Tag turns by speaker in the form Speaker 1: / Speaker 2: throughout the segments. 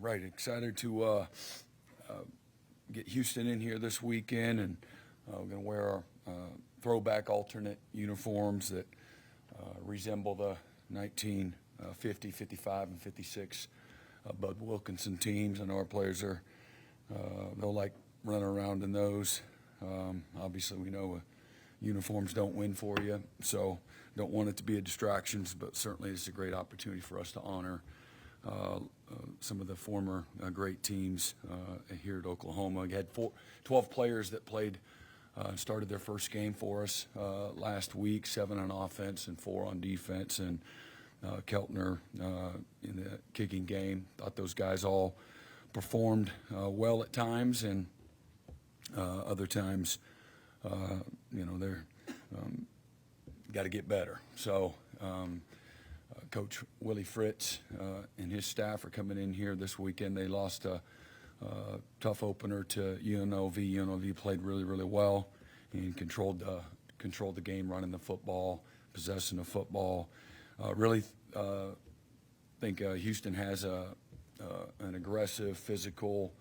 Speaker 1: Right. Excited to get Houston in here this weekend, and we're going to wear our throwback alternate uniforms that resemble the 1950, 55, and 56 Bud Wilkinson teams. I know our players are they'll like running around in those. Obviously, we know uniforms don't win for you, so don't want it to be a distraction. But certainly, it's a great opportunity for us to honor some of the former great teams here at Oklahoma. We had 12 players that played, started their first game for us last week, 7 on offense and 4 on defense, and Keltner in the kicking game. Thought those guys all performed well at times, and other times, they're got to get better. So Coach Willie Fritz and his staff are coming in here this weekend. They lost a tough opener to UNLV. UNLV played really, really well and controlled the game, running the football, possessing the football. Really think Houston has an aggressive, physical,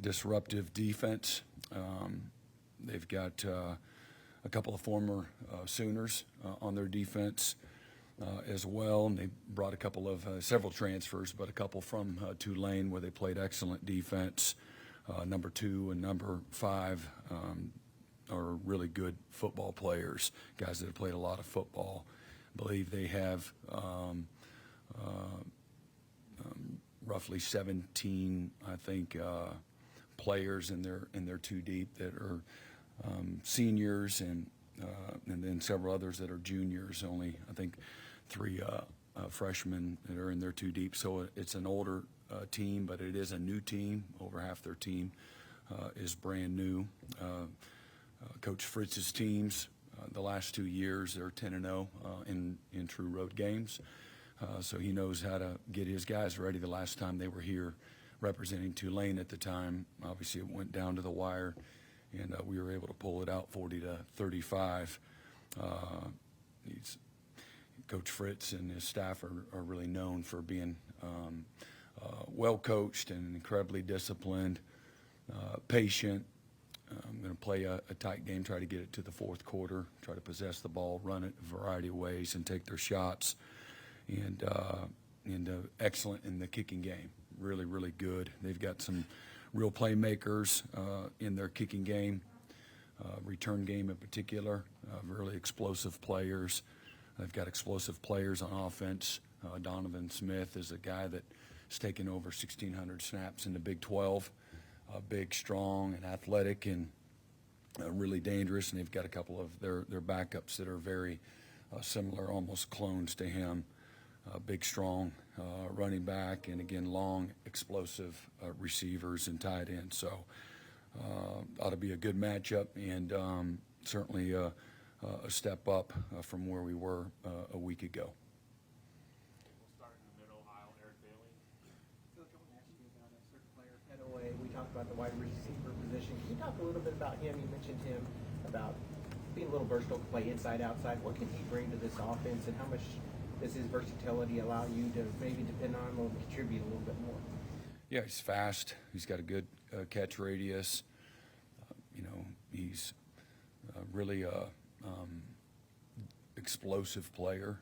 Speaker 1: disruptive defense. They've got a couple of former Sooners on their defense as well, and they brought a couple of several transfers, but a couple from Tulane, where they played excellent defense. Number 2 and number 5 are really good football players, guys that have played a lot of football. I believe they have roughly 17, I think, players in their 2 deep that are seniors, and then several others that are juniors. Only, I think, 3 freshmen that are in their 2 deep. So it's an older team, but it is a new team. Over half their team is brand new. Coach Fritz's teams, the last 2 years, they're 10-0 in true road games. So he knows how to get his guys ready. The last time they were here representing Tulane at the time, obviously it went down to the wire, and we were able to pull it out 40-35. Coach Fritz and his staff are really known for being well coached and incredibly disciplined, patient. I'm going to play a tight game, try to get it to the fourth quarter, try to possess the ball, run it a variety of ways, and take their shots. And excellent in the kicking game, really, really good. They've got some real playmakers in their kicking game, return game in particular, really explosive players. They've got explosive players on offense. Donovan Smith is a guy that's taken over 1,600 snaps in the Big 12, big, strong, and athletic, and really dangerous. And they've got a couple of their backups that are very similar, almost clones to him. Big, strong running back, and again, long, explosive receivers and tight ends. So ought to be a good matchup, and certainly a step up from where we were a week ago.
Speaker 2: We'll start in the middle aisle. Eric Bailey.
Speaker 3: Coach, I want to ask you about a certain player, Pettaway. We talked about the wide receiver position. Can you talk a little bit about him? You mentioned him about being a little versatile, to play inside, outside. What can he bring to this offense, and how much does his versatility allow you to maybe depend on him or contribute a little bit more?
Speaker 1: Yeah, he's fast. He's got a good catch radius. He's really explosive player.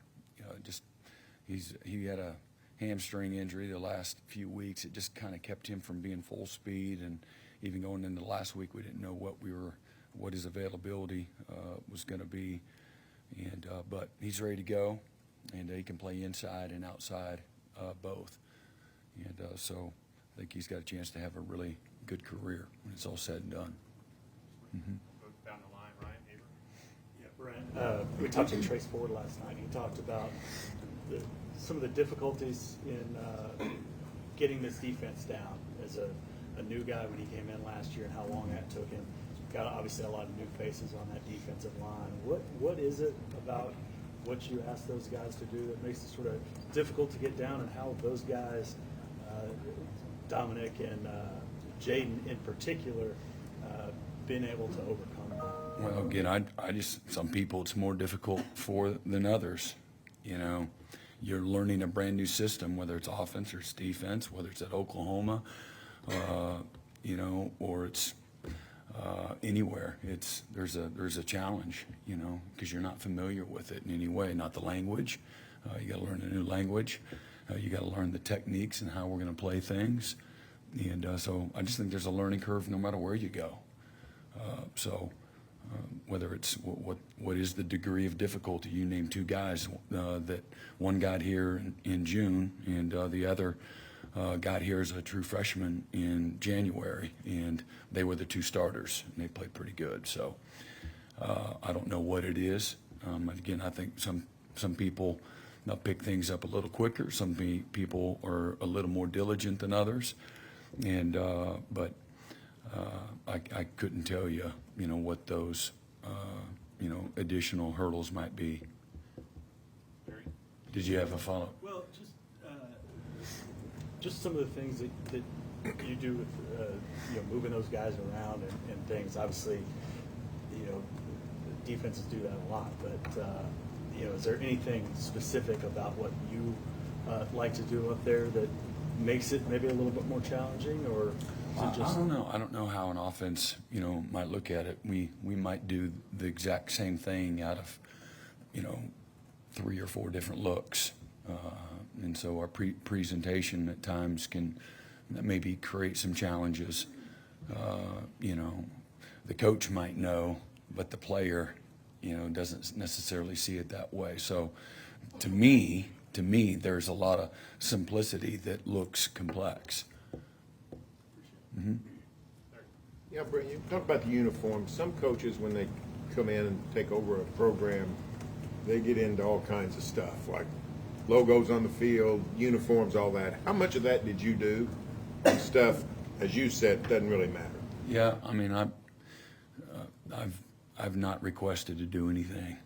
Speaker 1: He had a hamstring injury the last few weeks. It just kind of kept him from being full speed, and even going into the last week, we didn't know what his availability was going to be. And but he's ready to go, and he can play inside and outside both. And so I think he's got a chance to have a really good career when it's all said and done. Mm-hmm.
Speaker 2: Go down the line, Ryan Haber.
Speaker 4: Yeah, Brent, we talked to Trace Ford last night. He talked about some of the difficulties in getting this defense down as a new guy when he came in last year, and how long that took him. Got obviously a lot of new faces on that defensive line. What is it about what you ask those guys to do that makes it sort of difficult to get down, and how those guys, Dominic and Jaden in particular, been able to overcome that?
Speaker 1: Well, again, I just, some people it's more difficult for than others. you're learning a brand new system, whether it's offense or it's defense, whether it's at Oklahoma, you know, or it's anywhere. There's a challenge, you know, because you're not familiar with it in any way. Not the language. You got to learn a new language. You got to learn the techniques and how we're going to play things. And so I just think there's a learning curve no matter where you go. Whether it's what is the degree of difficulty. You named two guys that one got here in June and the other got here as a true freshman in January, and they were the two starters, and they played pretty good. So I don't know what it is. Again, I think some people pick things up a little quicker. Some people are a little more diligent than others, and but I couldn't tell you, you know, what those you know, additional hurdles might be. Did you have a follow-up?
Speaker 4: Well, just some of the things that you do with you know, moving those guys around and things. Obviously, you know, defenses do that a lot, but you know, is there anything specific about what you like to do up there that makes it maybe a little bit more challenging, or is it just?
Speaker 1: I don't know. I don't know how an offense, you know, might look at it. We might do the exact same thing out of, you know, 3 or 4 different looks, and so our presentation at times can maybe create some challenges. You know, the coach might know, but the player, you know, doesn't necessarily see it that way. So, to me, there's a lot of simplicity that looks complex. Mm-hmm.
Speaker 5: Yeah, Brent, you talk about the uniform. Some coaches, when they come in and take over a program, they get into all kinds of stuff, like logos on the field, uniforms, all that. How much of that did you do? And stuff, as you said, doesn't really matter.
Speaker 1: Yeah, I mean, I've not requested to do anything,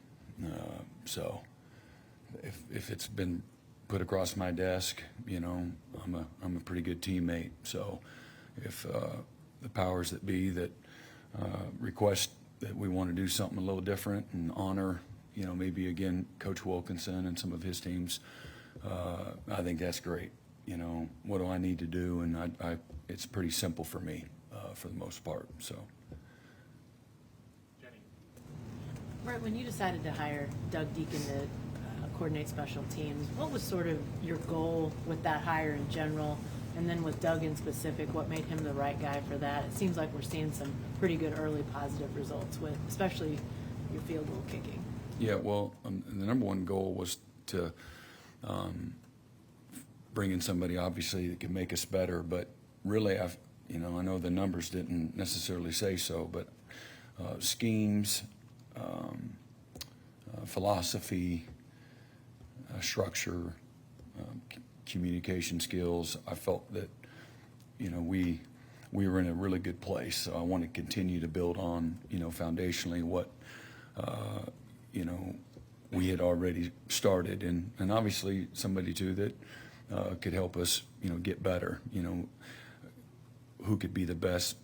Speaker 1: so if it's been put across my desk, you know, I'm a pretty good teammate. So if the powers that be that request that we want to do something a little different and honor, you know, maybe again Coach Wilkinson and some of his teams, I think that's great. You know, what do I need to do? And it's pretty simple for me for the most part. So.
Speaker 2: Jenny.
Speaker 6: Brent, when you decided to hire Doug Deacon to coordinate special teams, what was sort of your goal with that hire in general? And then with Doug in specific, what made him the right guy for that? It seems like we're seeing some pretty good early positive results with, especially your field goal kicking.
Speaker 1: Yeah, well, the number one goal was to bring in somebody, obviously, that can make us better. But really, I know the numbers didn't necessarily say so, but schemes, philosophy, structure, communication skills. I felt that, you know, we were in a really good place. So I want to continue to build on, you know, foundationally what, you know, we had already started, and obviously somebody too that could help us, you know, get better. You know, who could be the best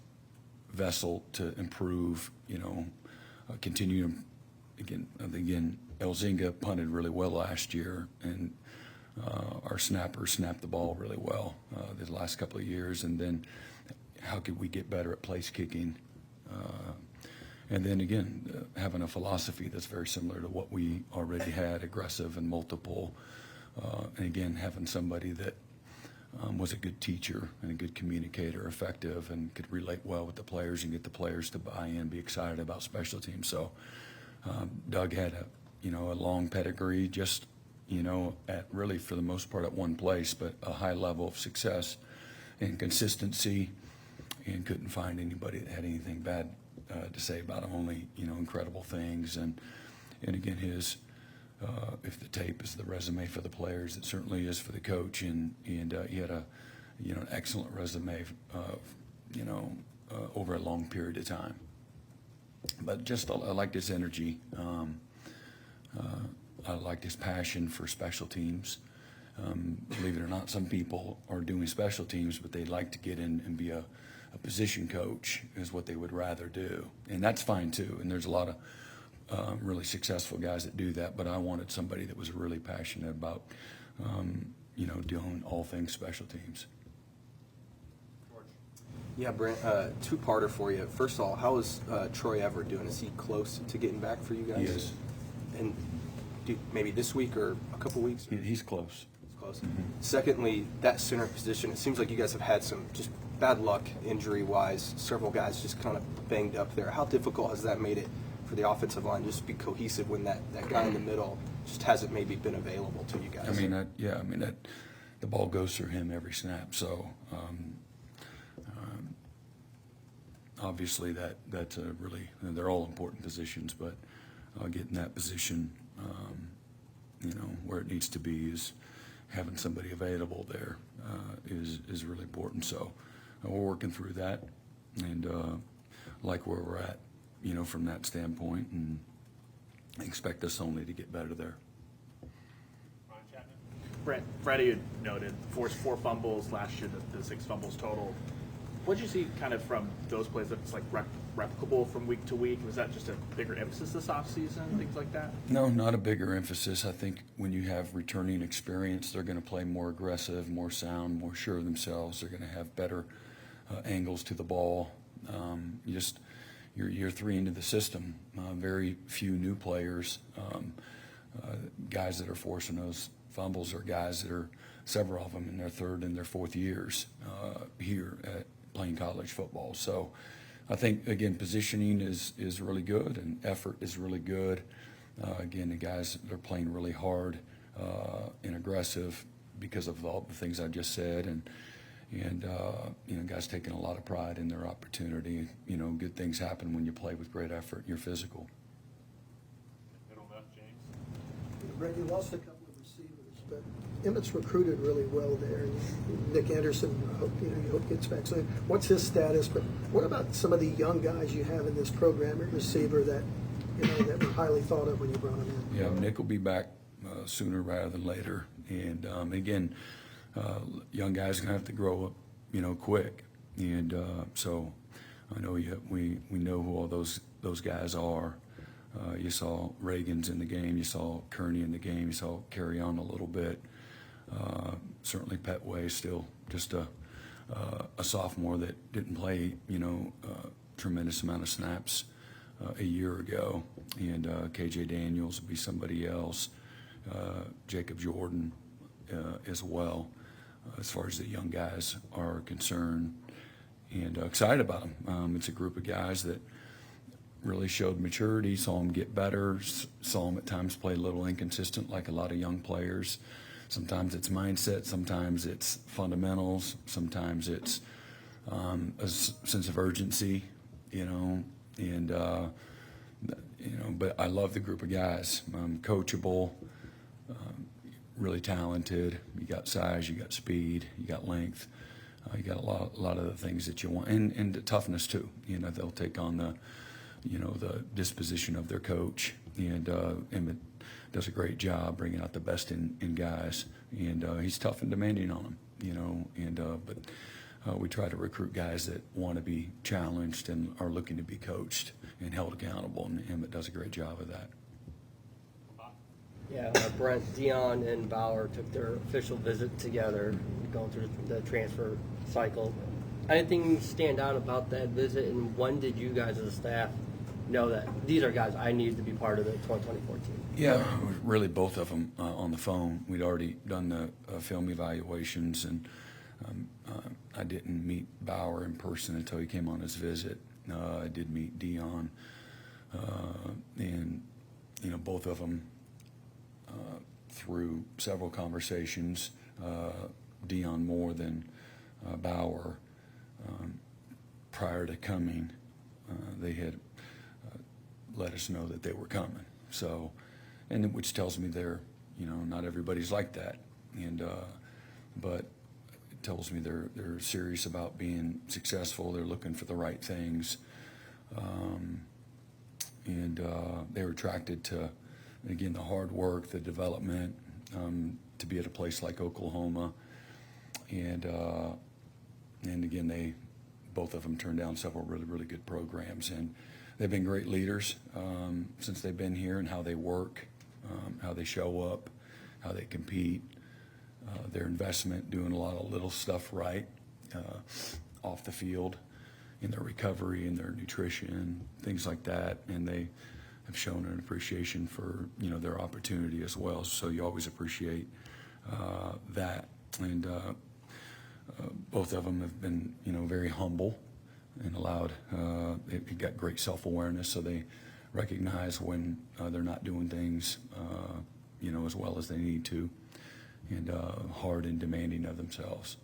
Speaker 1: vessel to improve. You know, continue again. Elzinga punted really well last year, and our snappers snapped the ball really well the last couple of years. And then, how could we get better at place kicking? And then again, having a philosophy that's very similar to what we already had, aggressive and multiple. And again, having somebody that was a good teacher and a good communicator, effective, and could relate well with the players and get the players to buy in, be excited about special teams. So Doug had a long pedigree, just, you know, at really for the most part at one place, but a high level of success and consistency, and couldn't find anybody that had anything bad to say about him, only, you know, incredible things. And again, his if the tape is the resume for the players, it certainly is for the coach. And he had an excellent resume, over a long period of time. But just I liked his energy. I liked his passion for special teams. Believe it or not, some people are doing special teams, but they'd like to get in and be a position coach is what they would rather do. And that's fine too. And there's a lot of really successful guys that do that, but I wanted somebody that was really passionate about doing all things special teams.
Speaker 7: Yeah, Brent, two-parter for you. First of all, how is Troy Everett doing? Is he close to getting back for you guys?
Speaker 1: He is.
Speaker 7: And maybe this week or a couple weeks?
Speaker 1: He's close.
Speaker 7: It's close. Secondly, that center position, it seems like you guys have had some just bad luck injury-wise. Several guys just kind of banged up there. How difficult has that made it for the offensive line just to be cohesive when that guy in the middle just hasn't maybe been available to you guys?
Speaker 1: The ball goes through him every snap. So obviously that's a really, they're all important positions, but getting that position, where it needs to be is having somebody available there is really important. So we're working through that and like where we're at, from that standpoint, and expect us only to get better there.
Speaker 2: Ron Chapman?
Speaker 8: Brent, Freddie had noted forced 4 fumbles last year, the 6 fumbles total. What did you see kind of from those plays that's like replicable from week to week? Was that just a bigger emphasis this offseason, things like that?
Speaker 1: No, not a bigger emphasis. I think when you have returning experience, they're going to play more aggressive, more sound, more sure of themselves. They're going to have better angles to the ball. You're year 3 into the system. Very few new players. Guys that are forcing those fumbles are guys that are, several of them in their 3rd and their 4th years here at playing college football. So I think, again, positioning is really good and effort is really good. Again, the guys, they're playing really hard and aggressive because of all the things I just said. And guys taking a lot of pride in their opportunity. Good things happen when you play with great effort and you're physical.
Speaker 2: Middle left, James.
Speaker 9: Brent, you lost a couple of receivers, but Emmett's recruited really well there. And Nick Anderson, you hope gets back. So what's his status? But what about some of the young guys you have in this program at receiver that that were highly thought of when you brought him in?
Speaker 1: Yeah, Nick will be back sooner rather than later. And again, young guys are going to have to grow up, quick. And so I know we know who all those guys are. You saw Reagan's in the game. You saw Kearney in the game. You saw Carry On a little bit. Certainly Petway still just a sophomore that didn't play, tremendous amount of snaps a year ago. And KJ Daniels would be somebody else. Jacob Jordan as well, as far as the young guys are concerned. And excited about them. It's a group of guys that really showed maturity, saw them get better, saw them at times play a little inconsistent like a lot of young players. Sometimes it's mindset, sometimes it's fundamentals, sometimes it's a sense of urgency, but I love the group of guys. Coachable, really talented. You got size, you got speed, you got length. You got a lot of the things that you want, and the toughness too. They'll take on the disposition of their coach, and Emmett does a great job bringing out the best in guys, and he's tough and demanding on them, but we try to recruit guys that want to be challenged and are looking to be coached and held accountable, and Emmett does a great job of that.
Speaker 10: Yeah, Brent, Dion, and Bauer took their official visit together, going through the transfer cycle. Anything stand out about that visit, and when did you guys as a staff know that these are guys I need to be part of the 2024 team?
Speaker 1: Yeah, really both of them on the phone. We'd already done the film evaluations, and I didn't meet Bauer in person until he came on his visit. I did meet Dion, and both of them through several conversations. Dion more than Bauer. Prior to coming, they had let us know that they were coming. So, and which tells me they're, not everybody's like that, and but it tells me they're serious about being successful. They're looking for the right things, and they were attracted to, again, the hard work, the development, to be at a place like Oklahoma, and again, both of them turned down several really, really good programs, and they've been great leaders since they've been here, and how they work, how they show up, how they compete, their investment, doing a lot of little stuff right off the field in their recovery and their nutrition, things like that. And they have shown an appreciation for, their opportunity as well. So you always appreciate that. And both of them have been, very humble and allowed, they've got great self-awareness, so they recognize when they're not doing things, as well as they need to, and hard and demanding of themselves.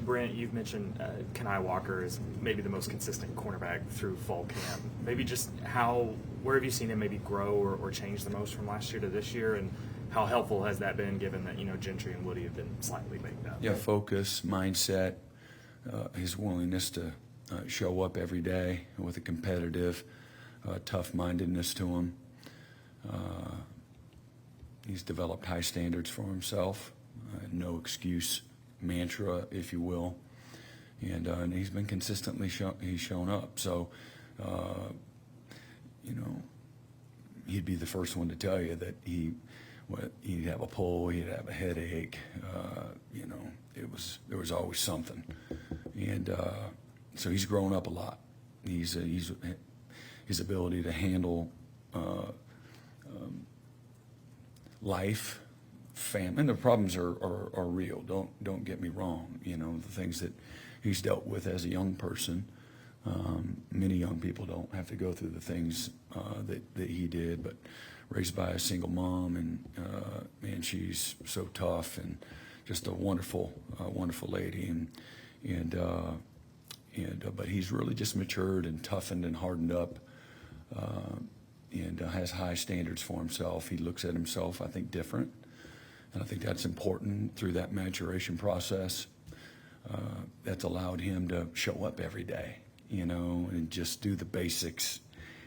Speaker 2: Brent, you've mentioned Kenai Walker is maybe the most consistent cornerback through fall camp. Maybe just where have you seen him maybe grow or change the most from last year to this year, and how helpful has that been given that, Gentry and Woody have been slightly banged up?
Speaker 1: Yeah, focus, mindset, his willingness to show up every day with a competitive, tough-mindedness to him. He's developed high standards for himself, no excuse mantra, if you will, and he's been consistently he's shown up. So, he'd be the first one to tell you that he'd have a pull, he'd have a headache. There was always something, and so he's grown up a lot. He's his ability to handle life, family, and the problems are real. Don't get me wrong. The things that he's dealt with as a young person. Many young people don't have to go through the things that he did, but raised by a single mom, and she's so tough and just a wonderful lady, but he's really just matured and toughened and hardened up, and has high standards for himself. He looks at himself, I think, different, and I think that's important through that maturation process. That's allowed him to show up every day, and just do the basics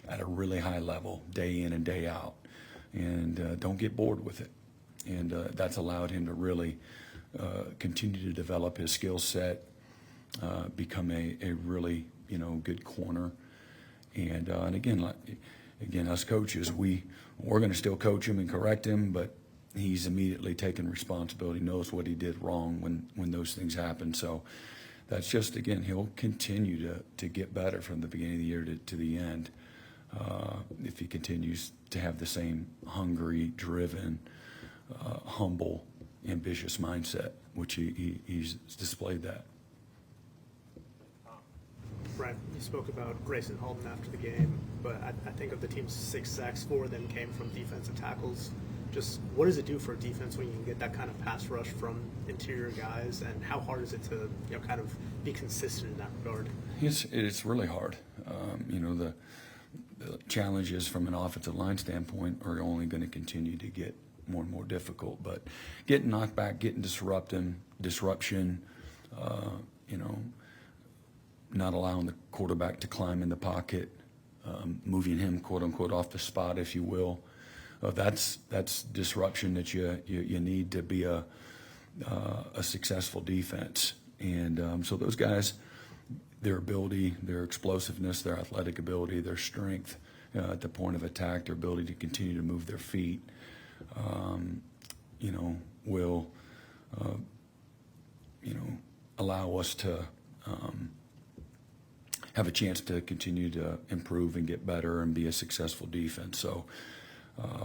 Speaker 1: at a really high level, day in and day out, and don't get bored with it. And that's allowed him to really continue to develop his skill set, become a really good corner. And again, us coaches, we're going to still coach him and correct him, but he's immediately taken responsibility, knows what he did wrong when those things happen. So that's just, again, he'll continue to get better from the beginning of the year to the end, if he continues to have the same hungry, driven, humble, ambitious mindset, which he's displayed that.
Speaker 11: Brent, you spoke about Grayson Halton after the game, but I think of the team's 6 sacks, 4 of them came from defensive tackles. Just what does it do for a defense when you can get that kind of pass rush from interior guys, and how hard is it to kind of be consistent in that regard?
Speaker 1: It's really hard. The challenges from an offensive line standpoint are only going to continue to get more and more difficult. But getting knocked back, getting disruption, not allowing the quarterback to climb in the pocket, moving him, quote unquote, off the spot, if you will. That's disruption that you need to be a successful defense. And so those guys, their ability, their explosiveness, their athletic ability, their strength at the point of attack, their ability to continue to move their feet, will allow us to have a chance to continue to improve and get better and be a successful defense. So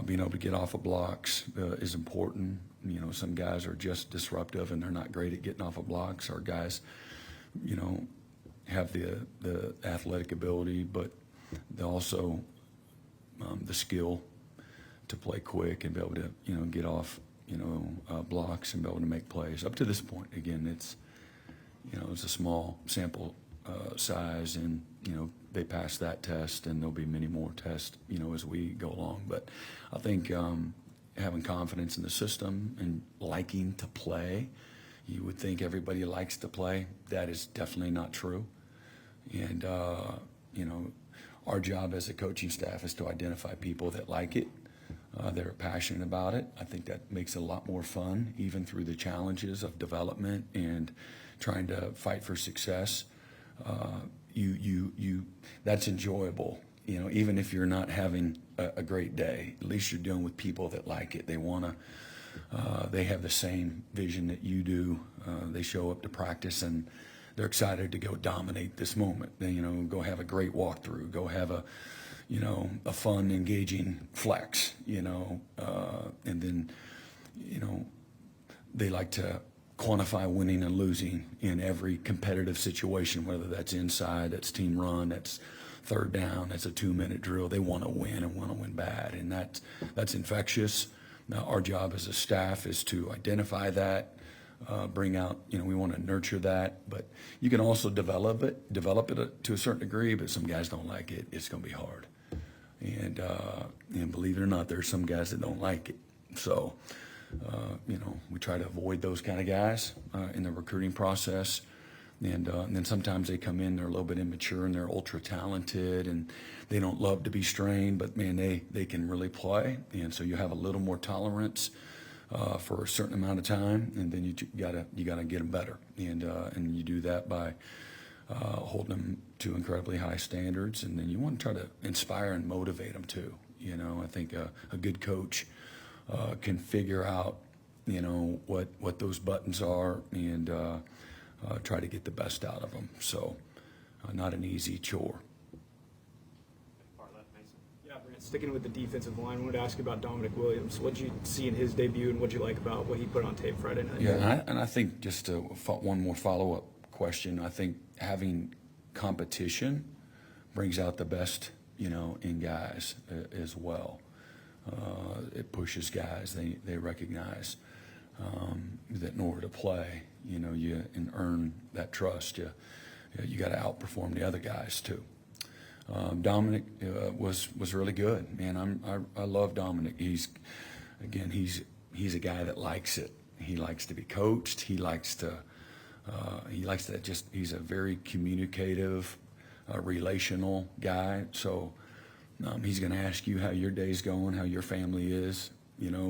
Speaker 1: being able to get off of blocks is important. Some guys are just disruptive and they're not great at getting off of blocks. Our guys, have the athletic ability, but they also the skill to play quick and be able to get off blocks and be able to make plays. Up to this point, again, it's a small sample size, and they pass that test, and there'll be many more tests as we go along. But I think having confidence in the system and liking to play. You would think everybody likes to play. That is definitely not true. And, our job as a coaching staff is to identify people that like it, that are passionate about it. I think that makes it a lot more fun, even through the challenges of development and trying to fight for success. That's enjoyable. Even if you're not having a great day, at least you're dealing with people that like it. They want to they have the same vision that you do. They show up to practice and they're excited to go dominate this moment. They, go have a great walkthrough, go have a fun, engaging flex, and then, they like to quantify winning and losing in every competitive situation, whether that's inside, that's team run, that's third down, that's a 2-minute drill. They want to win and want to win bad, and that's infectious. Now, our job as a staff is to identify that, bring out, we want to nurture that, but you can also develop it to a certain degree, but some guys don't like it. It's going to be hard. And believe it or not, there's some guys that don't like it. So, we try to avoid those kind of guys in the recruiting process. And then sometimes they come in, they're a little bit immature and they're ultra talented and they don't love to be strained, but man, they can really play. And so you have a little more tolerance for a certain amount of time, and then you gotta get them better. And you do that by holding them to incredibly high standards, and then you want to try to inspire and motivate them too. I think a good coach can figure out, what those buttons are and try to get the best out of them. So not an easy chore.
Speaker 12: Yeah, Brent, sticking with the defensive line, I wanted to ask you about Dominic Williams. What did you see in his debut, and what did you like about what he put on tape Friday night?
Speaker 1: Yeah, and I think just one more follow-up question, I think having competition brings out the best, in guys as well. It pushes guys. They recognize that in order to play, and earn that trust, you got to outperform the other guys too. Dominic was really good, man. I love Dominic. He's a guy that likes it. He likes to be coached. He's a very communicative, relational guy. So he's going to ask you how your day's going, how your family is,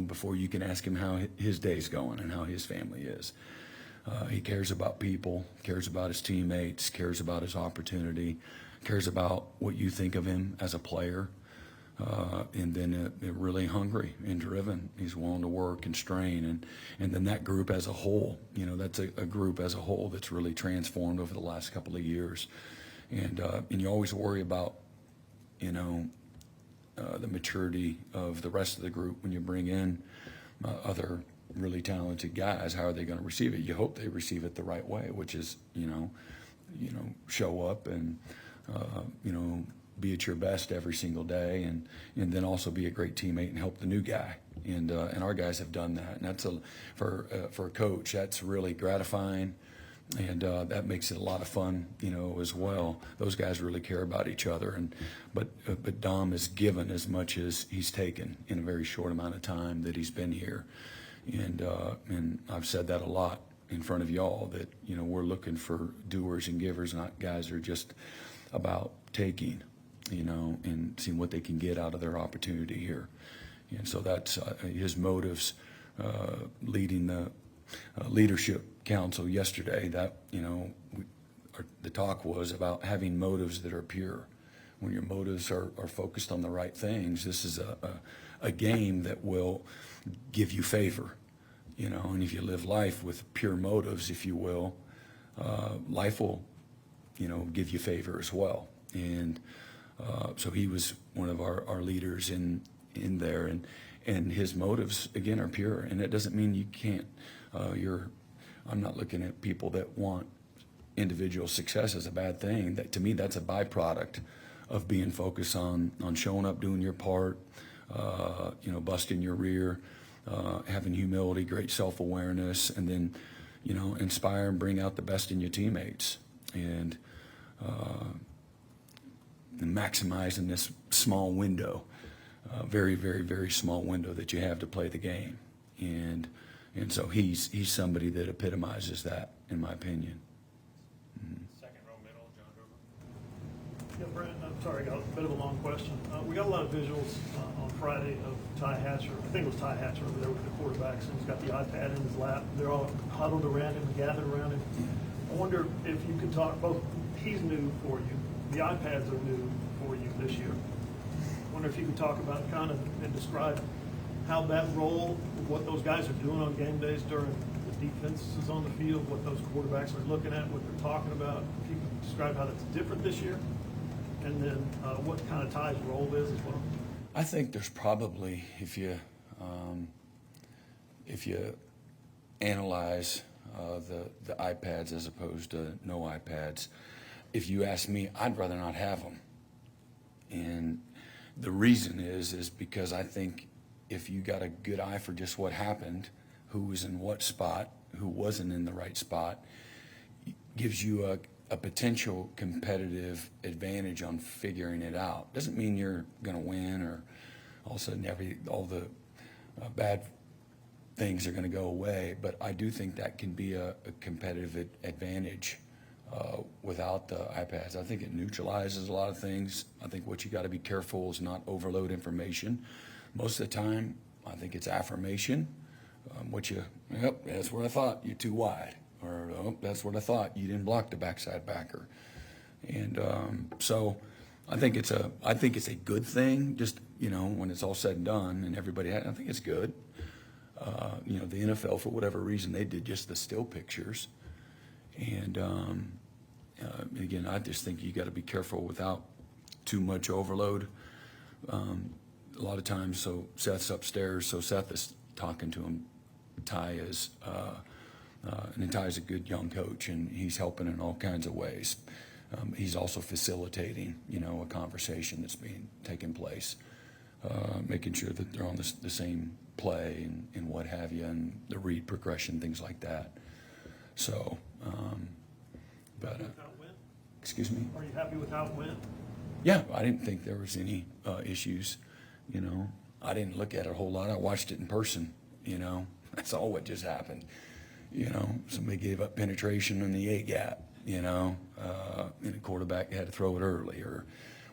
Speaker 1: before you can ask him how his day's going and how his family is. He cares about people, cares about his teammates, cares about his opportunity, cares about what you think of him as a player, and then really hungry and driven. He's willing to work and strain, and then that group as a whole, that's a group as a whole that's really transformed over the last couple of years. And you always worry about, the maturity of the rest of the group when you bring in other really talented guys. How are they going to receive it? You hope they receive it the right way, which is, show up and, be at your best every single day, and then also be a great teammate and help the new guy. And our guys have done that. And that's for a coach, that's really gratifying. And that makes it a lot of fun, as well. Those guys really care about each other, but Dom has given as much as he's taken in a very short amount of time that he's been here, and I've said that a lot in front of y'all that we're looking for doers and givers, not guys that are just about taking, and seeing what they can get out of their opportunity here. And so that's his motives, leading the leadership council yesterday. That the talk was about having motives that are pure. When your motives are focused on the right things, this is a game that will give you favor, and if you live life with pure motives, if you will, life will, give you favor as well. And so he was one of our leaders in there, and his motives again are pure. And it doesn't mean you can't. I'm not looking at people that want individual success as a bad thing. That, to me, that's a byproduct of being focused on showing up, doing your part, busting your rear, having humility, great self-awareness, and then, inspire and bring out the best in your teammates, and maximizing this small window, very, very, very small window that you have to play the game. And so he's somebody that epitomizes that, in my opinion.
Speaker 4: Second row middle, John Dover.
Speaker 13: Yeah, Brent, I'm sorry, I got a bit of a long question. We got a lot of visuals on Friday of Ty Hatcher. I think it was Ty Hatcher over there with the quarterbacks, and he's got the iPad in his lap. They're all huddled around him, gathered around him. I wonder if you could talk, both, he's new for you, the iPads are new for you this year. I wonder if you could talk about kind of and describe how that role, what those guys are doing on game days during the defense is on the field, what those quarterbacks are looking at, what they're talking about. If you can describe how that's different this year, and then what kind of Ty's role is as well.
Speaker 1: I think there's probably, if you analyze the iPads as opposed to no iPads, if you ask me, I'd rather not have them. And the reason is because I think if you got a good eye for just what happened, who was in what spot, who wasn't in the right spot, gives you a potential competitive advantage on figuring it out. Doesn't mean you're going to win or all of a sudden all the bad things are going to go away, but I do think that can be a competitive advantage without the iPads. I think it neutralizes a lot of things. I think what you got to be careful is not overload information. Most of the time, I think it's affirmation. Yep, that's what I thought, you're too wide. Or, oh, that's what I thought, you didn't block the backside backer. And so I think it's a good thing, just, when it's all said and done and everybody I think it's good. The NFL, for whatever reason, they did just the still pictures. And again, I just think you got to be careful without too much overload. A lot of times, so Seth's upstairs, so Seth is talking to him. Ty is, and Ty is a good young coach, and he's helping in all kinds of ways. He's also facilitating, a conversation that's being taking place, making sure that they're on the same play and what have you, and the read progression, things like that. So, excuse me?
Speaker 13: Are you happy with how it went?
Speaker 1: Yeah, I didn't think there was any issues, I didn't look at it a whole lot. I watched it in person, That's all what just happened. Somebody gave up penetration in the A-gap, and the quarterback had to throw it early or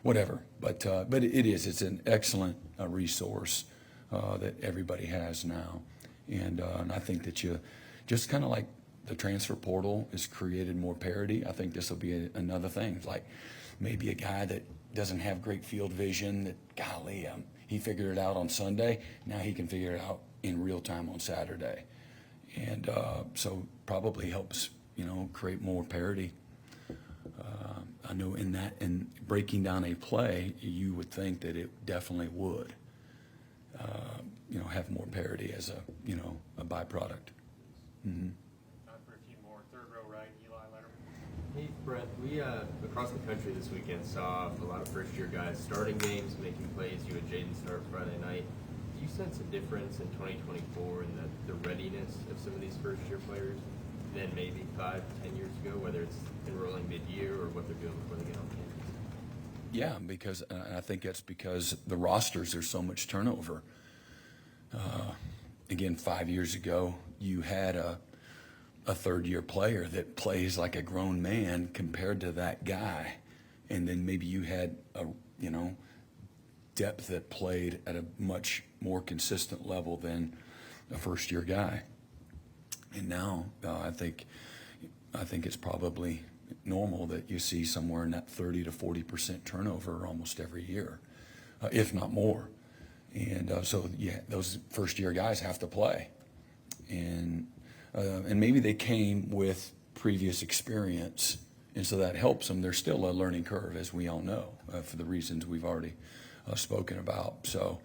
Speaker 1: whatever. But it's an excellent resource that everybody has now. And I think that you just kind of like the transfer portal has created more parity. I think this will be another thing. Like maybe a guy that doesn't have great field vision, that golly, he figured it out on Sunday. Now he can figure it out in real time on Saturday. And so probably helps, create more parity. I know in breaking down a play, you would think that it definitely would, have more parity as a byproduct. Mm-hmm.
Speaker 14: Time for a few more. Third row right, Eli Letterman.
Speaker 15: Hey, Brent, we across the country this weekend saw a lot of first-year guys starting games, making plays. You had Jaden start Friday night. Do you sense a difference in 2024 in the readiness of some of these first-year players than maybe 5-10 years ago, whether it's enrolling mid-year or what they're doing before they get on campus?
Speaker 1: Yeah, because I think that's because the rosters, there's so much turnover. Again, 5 years ago, you had a third-year player that plays like a grown man compared to that guy, and then maybe you had a depth that played at a much more consistent level than a first-year guy. And now I think it's probably normal that you see somewhere in that 30 to 40% turnover almost every year, if not more. And so yeah, those first-year guys have to play, and maybe they came with previous experience, and so that helps them. There's still a learning curve, as we all know, for the reasons we've already spoken about. So,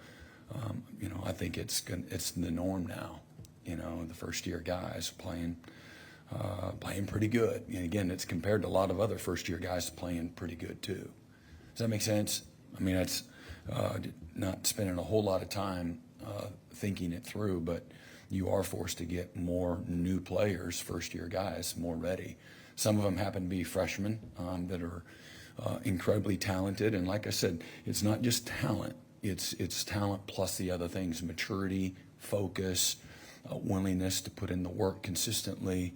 Speaker 1: I think it's the norm now. The first-year guys playing pretty good. And again, it's compared to a lot of other first-year guys playing pretty good too. Does that make sense? I mean, that's not spending a whole lot of time thinking it through, but you are forced to get more new players, first-year guys, more ready. Some of them happen to be freshmen that are incredibly talented, and like I said, it's not just talent. It's talent plus the other things: maturity, focus, willingness to put in the work consistently,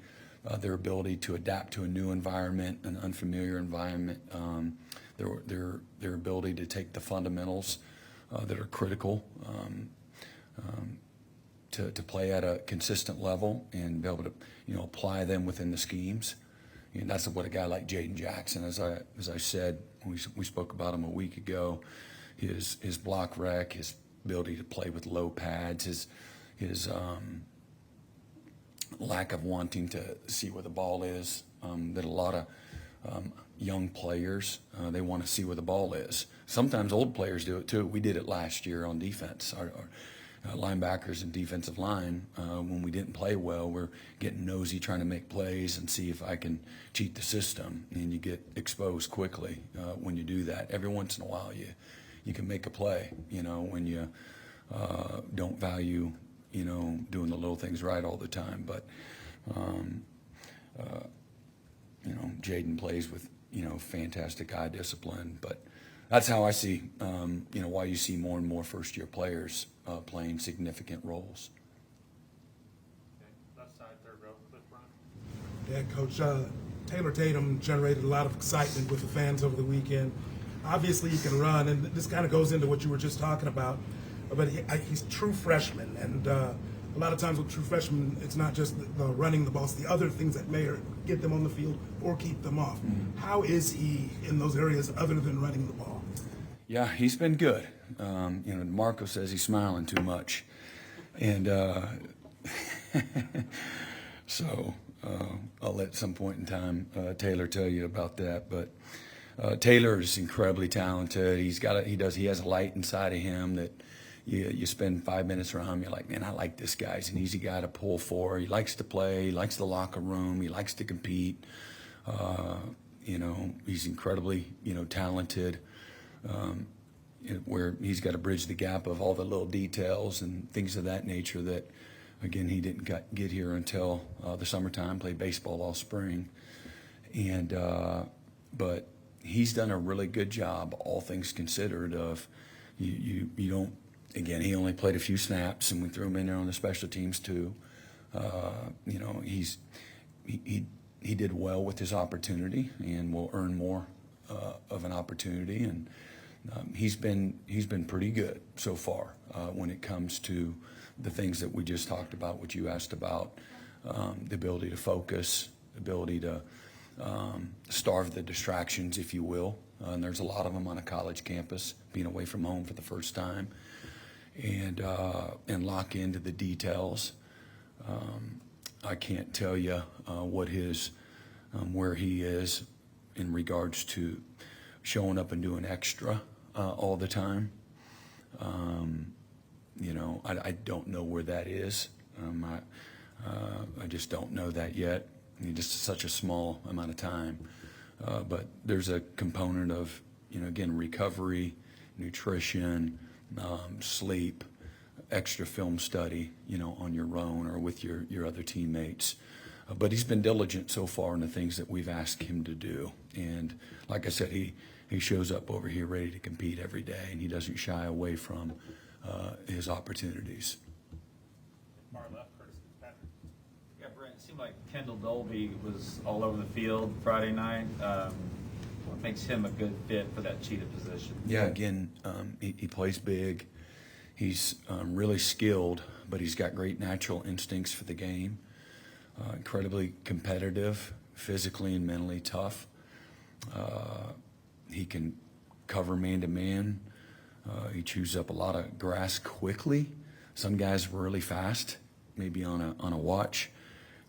Speaker 1: their ability to adapt to a new environment, an unfamiliar environment, their ability to take the fundamentals that are critical to play at a consistent level and be able to apply them within the schemes. And that's what a guy like Jaden Jackson, as I said when we spoke about him a week ago, his block rec, his ability to play with low pads, his lack of wanting to see where the ball is. That a lot of young players, they want to see where the ball is. Sometimes old players do it too. We did it last year on defense. Our linebackers and defensive line, when we didn't play well, we're getting nosy trying to make plays and see if I can cheat the system. And you get exposed quickly when you do that. Every once in a while, you can make a play, when you don't value, doing the little things right all the time. But, Jaden plays with, fantastic eye discipline. But that's how I see, why you see more and more first-year players playing significant roles.
Speaker 14: Left side, third row, Cliff Brown.
Speaker 16: Yeah, Coach, Taylor Tatum generated a lot of excitement with the fans over the weekend. Obviously, he can run, and this kind of goes into what you were just talking about. But he's a true freshman, and a lot of times with true freshmen, it's not just the running the ball, it's the other things that may get them on the field or keep them off. Mm-hmm. How is he in those areas other than running the ball?
Speaker 1: Yeah, he's been good. Marco says he's smiling too much. And so I'll let some point in time Taylor tell you about that. But Taylor is incredibly talented. He has a light inside of him that you spend 5 minutes around him, you're like, man, I like this guy. He's an easy guy to pull for. He likes to play. He likes the locker room. He likes to compete. He's incredibly, talented. Where he's got to bridge the gap of all the little details and things of that nature that, again, he didn't get here until the summertime, played baseball all spring. But he's done a really good job, all things considered, of you don't, again, he only played a few snaps, and we threw him in there on the special teams too. He did well with his opportunity and will earn more of an opportunity, and he's been pretty good so far when it comes to the things that we just talked about, what you asked about, the ability to focus, the ability to starve the distractions, if you will. And there's a lot of them on a college campus, being away from home for the first time, and lock into the details. I can't tell you what where he is in regards to showing up and doing extra all the time. I don't know where that is. I just don't know that yet. Just such a small amount of time. But there's a component of, again, recovery, nutrition, sleep, extra film study, on your own or with your other teammates. But he's been diligent so far in the things that we've asked him to do. And like I said, he shows up over here ready to compete every day, and he doesn't shy away from his opportunities.
Speaker 14: Far left, Curtis Patrick.
Speaker 17: Yeah, Brent, it seemed like Kendall Dolby was all over the field Friday night. What makes him a good fit for that cheetah position?
Speaker 1: Yeah, again, he plays big. He's really skilled, but he's got great natural instincts for the game. Incredibly competitive, physically and mentally tough. He can cover man-to-man. He chews up a lot of grass quickly. Some guys were really fast, maybe on a watch,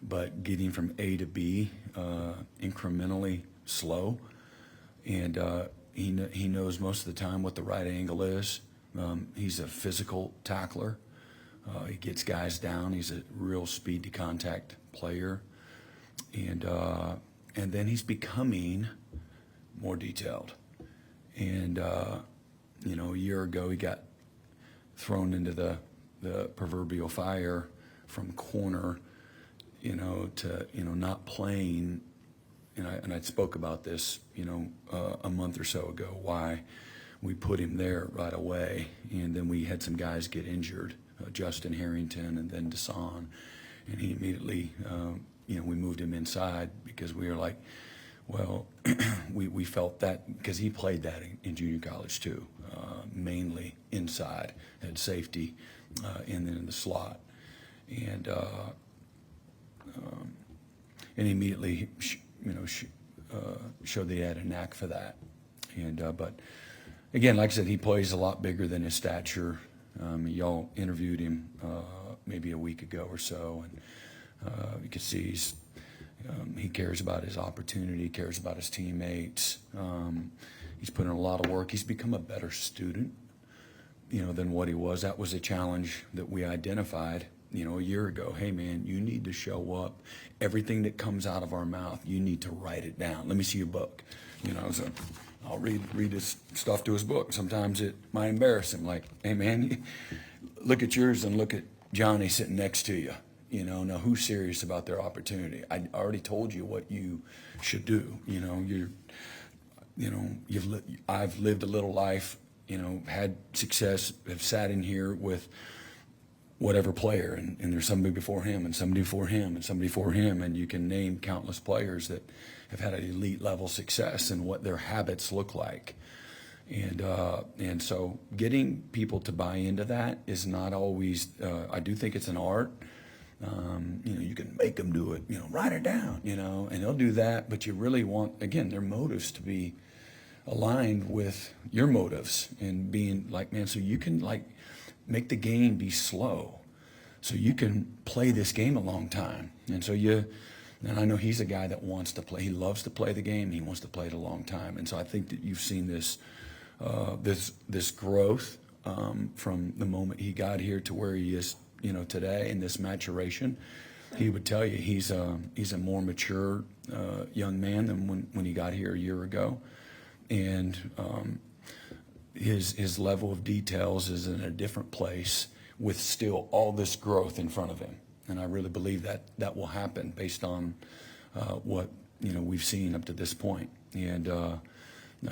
Speaker 1: but getting from A to B incrementally slow. And he knows most of the time what the right angle is. He's a physical tackler. He gets guys down. He's a real speed to contact player. And then he's becoming more detailed. And, a year ago he got thrown into the proverbial fire from corner, to, not playing. And I spoke about this, a month or so ago, why we put him there right away. And then we had some guys get injured, Justin Harrington and then Desan. And he immediately, we moved him inside because we were like, well, we felt that because he played that in junior college too, mainly inside, had safety, and then in the slot. And immediately, showed that he had a knack for that. And but again, like I said, he plays a lot bigger than his stature. Y'all interviewed him maybe a week ago or so, and you can see he cares about his opportunity, cares about his teammates. He's put in a lot of work. He's become a better student, than what he was. That was a challenge that we identified, a year ago. Hey, man, you need to show up. Everything that comes out of our mouth, you need to write it down. Let me see your book. So I'll read his stuff to his book. Sometimes it might embarrass him. Like, hey, man, look at yours and look at Johnny sitting next to you. Now who's serious about their opportunity? I already told you what you should do. I've lived a little life, had success, have sat in here with whatever player, and there's somebody before him and somebody before him and somebody before him, and you can name countless players that have had an elite level success and what their habits look like. And so getting people to buy into that is not always, I do think it's an art. You can make them do it, write it down, and they'll do that, but you really want, again, their motives to be aligned with your motives and being like, man, so you can make the game be slow so you can play this game a long time. And I know he's a guy that wants to play. He loves to play the game. He wants to play it a long time. And so I think that you've seen this growth from the moment he got here to where he is, today, in this maturation. He would tell you he's a more mature young man than when he got here a year ago. And his level of details is in a different place with still all this growth in front of him. And I really believe that will happen based on what we've seen up to this point. And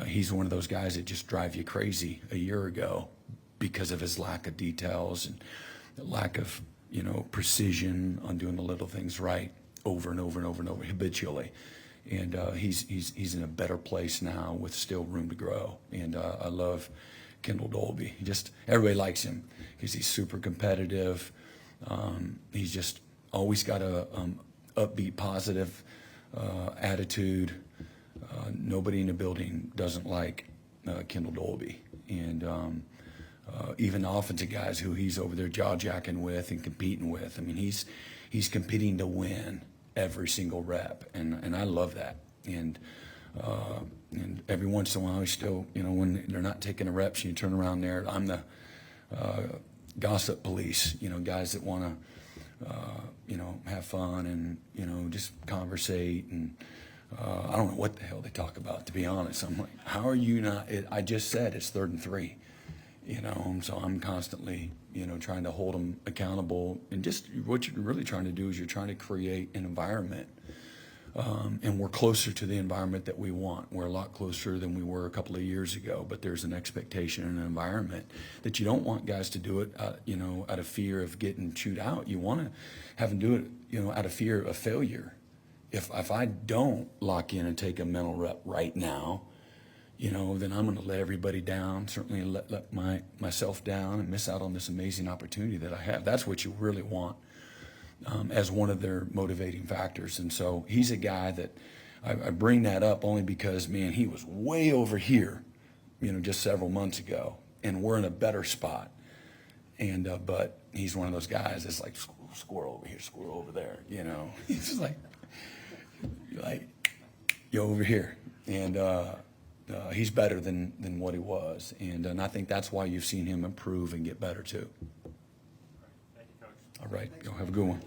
Speaker 1: he's one of those guys that just drive you crazy a year ago because of his lack of details and the lack of precision on doing the little things right over and over and over and over habitually. And he's in a better place now with still room to grow. And I love Kendall Dolby. Everybody likes him because he's super competitive. He's just always got a upbeat, positive attitude. Nobody in the building doesn't like Kendall Dolby. And even offensive guys who he's over there jaw-jacking with and competing with. I mean, he's competing to win every single rep, and I love that. And every once in a while, he's still, when they're not taking the reps, you turn around there. I'm the gossip police, guys that want to, have fun and, just conversate. And I don't know what the hell they talk about, to be honest. I'm like, how are you not? I just said it's 3rd and 3. So I'm constantly, trying to hold them accountable. And just what you're really trying to do is you're trying to create an environment. And we're closer to the environment that we want. We're a lot closer than we were a couple of years ago, but there's an expectation and an environment that you don't want guys to do it, out of fear of getting chewed out. You want to have them do it, out of fear of failure. If I don't lock in and take a mental rep right now, then I'm going to let everybody down, certainly let myself down and miss out on this amazing opportunity that I have. That's what you really want as one of their motivating factors. And so he's a guy that I bring that up only because, man, he was way over here, just several months ago, and we're in a better spot. And but he's one of those guys that's like, squirrel over here, squirrel over there, He's just like, you're over here. And he's better than what he was, and I think that's why you've seen him improve and get better too.
Speaker 14: Thank you, Coach.
Speaker 1: All right, y'all have a good one.